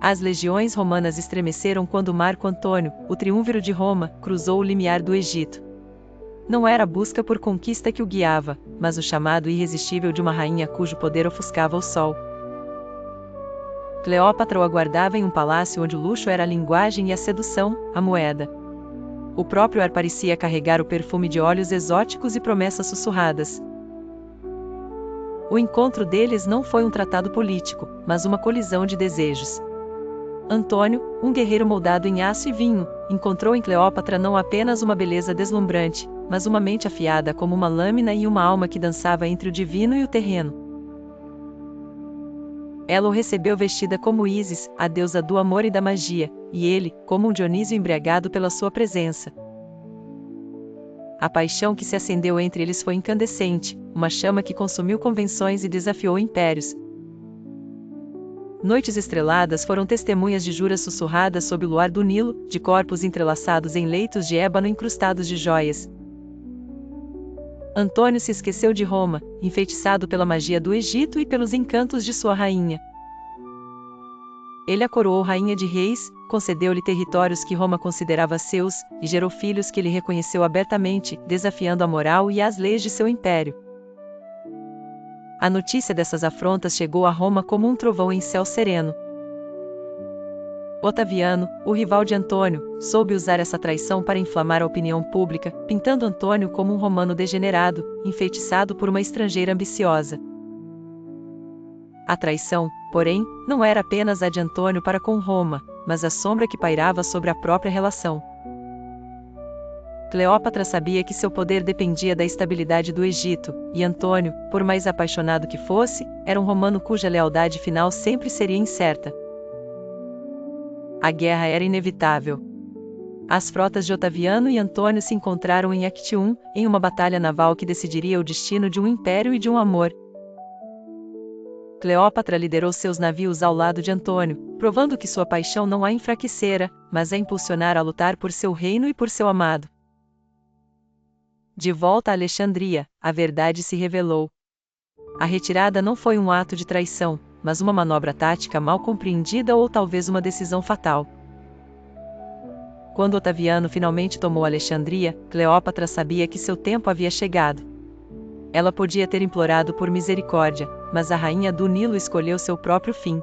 As legiões romanas estremeceram quando Marco Antônio, o triunviro de Roma, cruzou o limiar do Egito. Não era a busca por conquista que o guiava, mas o chamado irresistível de uma rainha cujo poder ofuscava o sol. Cleópatra o aguardava em um palácio onde o luxo era a linguagem e a sedução, a moeda. O próprio ar parecia carregar o perfume de óleos exóticos e promessas sussurradas. O encontro deles não foi um tratado político, mas uma colisão de desejos. Antônio, um guerreiro moldado em aço e vinho, encontrou em Cleópatra não apenas uma beleza deslumbrante, mas uma mente afiada como uma lâmina e uma alma que dançava entre o divino e o terreno. Ela o recebeu vestida como Ísis, a deusa do amor e da magia, e ele, como um Dionísio embriagado pela sua presença. A paixão que se acendeu entre eles foi incandescente, uma chama que consumiu convenções e desafiou impérios. Noites estreladas foram testemunhas de juras sussurradas sob o luar do Nilo, de corpos entrelaçados em leitos de ébano incrustados de joias. Antônio se esqueceu de Roma, enfeitiçado pela magia do Egito e pelos encantos de sua rainha. Ele a coroou rainha de reis, concedeu-lhe territórios que Roma considerava seus, e gerou filhos que ele reconheceu abertamente, desafiando a moral e as leis de seu império. A notícia dessas afrontas chegou a Roma como um trovão em céu sereno. Otaviano, o rival de Antônio, soube usar essa traição para inflamar a opinião pública, pintando Antônio como um romano degenerado, enfeitiçado por uma estrangeira ambiciosa. A traição, porém, não era apenas a de Antônio para com Roma, mas a sombra que pairava sobre a própria relação. Cleópatra sabia que seu poder dependia da estabilidade do Egito, e Antônio, por mais apaixonado que fosse, era um romano cuja lealdade final sempre seria incerta. A guerra era inevitável. As frotas de Otaviano e Antônio se encontraram em Actium, em uma batalha naval que decidiria o destino de um império e de um amor. Cleópatra liderou seus navios ao lado de Antônio, provando que sua paixão não a enfraquecera, mas a impulsionara a lutar por seu reino e por seu amado. De volta a Alexandria, a verdade se revelou. A retirada não foi um ato de traição, mas uma manobra tática mal compreendida ou talvez uma decisão fatal. Quando Otaviano finalmente tomou Alexandria, Cleópatra sabia que seu tempo havia chegado. Ela podia ter implorado por misericórdia, mas a rainha do Nilo escolheu seu próprio fim.